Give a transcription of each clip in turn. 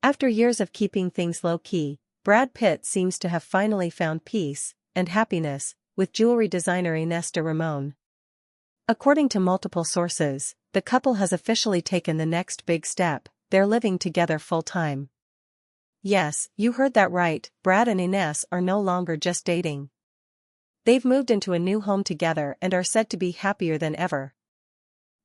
After years of keeping things low-key, Brad Pitt seems to have finally found peace and happiness with jewelry designer Ines de Ramon. According to multiple sources, the couple has officially taken the next big step. They're living together full-time. Yes, you heard that right, Brad and Ines are no longer just dating. They've moved into a new home together and are said to be happier than ever.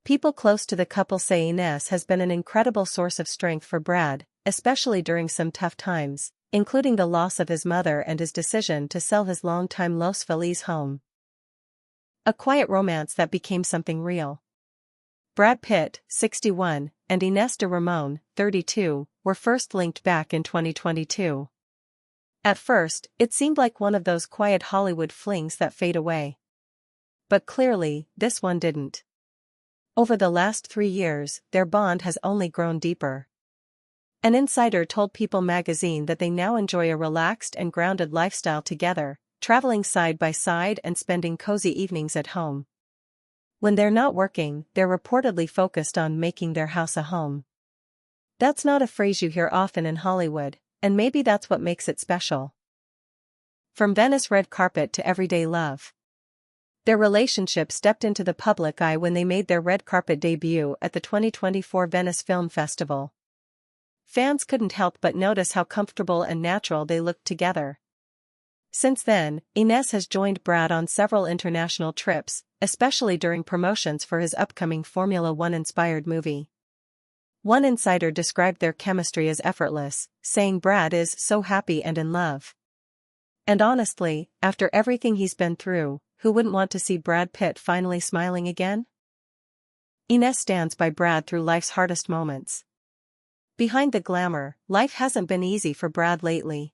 People close to the couple say Ines has been an incredible source of strength for Brad, especially during some tough times, including the loss of his mother and his decision to sell his longtime Los Feliz home. A quiet romance that became something real. Brad Pitt, 61, and Ines de Ramon, 32, were first linked back in 2022. At first, it seemed like one of those quiet Hollywood flings that fade away. But clearly, this one didn't. Over the last 3 years, their bond has only grown deeper. An insider told People magazine that they now enjoy a relaxed and grounded lifestyle together, traveling side by side and spending cozy evenings at home. When they're not working, they're reportedly focused on making their house a home. That's not a phrase you hear often in Hollywood, and maybe that's what makes it special. From Venice red carpet to everyday love. Their relationship stepped into the public eye when they made their red carpet debut at the 2024 Venice Film Festival. Fans couldn't help but notice how comfortable and natural they looked together. Since then, Ines has joined Brad on several international trips, especially during promotions for his upcoming Formula One-inspired movie. One insider described their chemistry as effortless, saying Brad is so happy and in love. And honestly, after everything he's been through, who wouldn't want to see Brad Pitt finally smiling again? Ines stands by Brad through life's hardest moments. Behind the glamour, life hasn't been easy for Brad lately.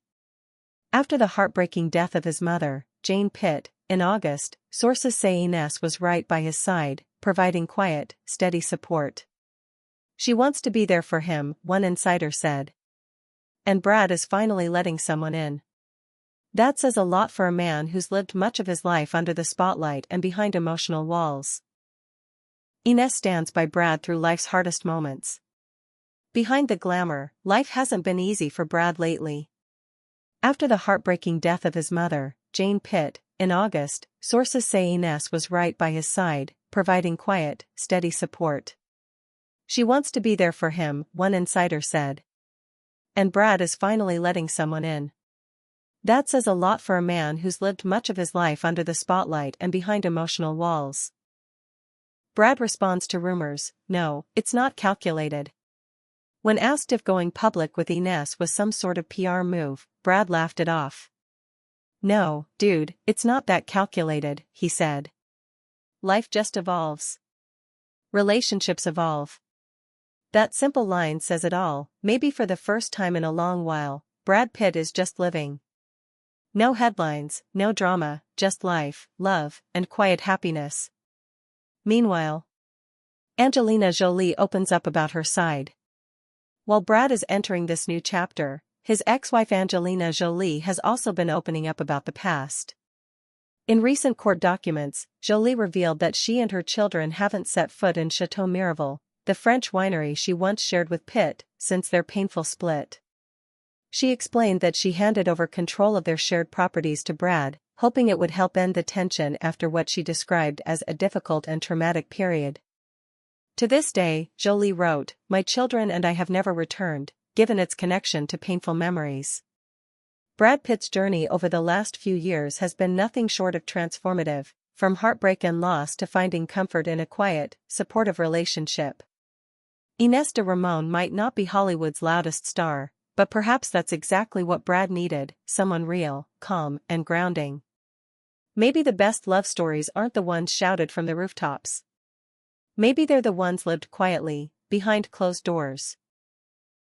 After the heartbreaking death of his mother, Jane Pitt, in August, sources say Ines was right by his side, providing quiet, steady support. She wants to be there for him, one insider said. And Brad is finally letting someone in. That says a lot for a man who's lived much of his life under the spotlight and behind emotional walls. Ines stands by Brad through life's hardest moments. Behind the glamour, life hasn't been easy for Brad lately. After the heartbreaking death of his mother, Jane Pitt, in August, sources say Ines was right by his side, providing quiet, steady support. She wants to be there for him, one insider said. And Brad is finally letting someone in. That says a lot for a man who's lived much of his life under the spotlight and behind emotional walls. Brad responds to rumors, no, it's not calculated. When asked if going public with Ines was some sort of PR move, Brad laughed it off. No, dude, it's not that calculated, he said. Life just evolves. Relationships evolve. That simple line says it all. Maybe for the first time in a long while, Brad Pitt is just living. No headlines, no drama, just life, love, and quiet happiness. Meanwhile, Angelina Jolie opens up about her side. While Brad is entering this new chapter, his ex-wife Angelina Jolie has also been opening up about the past. In recent court documents, Jolie revealed that she and her children haven't set foot in Château Miraval, the French winery she once shared with Pitt, since their painful split. She explained that she handed over control of their shared properties to Brad, hoping it would help end the tension after what she described as a difficult and traumatic period. To this day, Jolie wrote, "My children and I have never returned, given its connection to painful memories." Brad Pitt's journey over the last few years has been nothing short of transformative, from heartbreak and loss to finding comfort in a quiet, supportive relationship. Ines de Ramon might not be Hollywood's loudest star, but perhaps that's exactly what Brad needed, someone real, calm, and grounding. Maybe the best love stories aren't the ones shouted from the rooftops. Maybe they're the ones lived quietly, behind closed doors.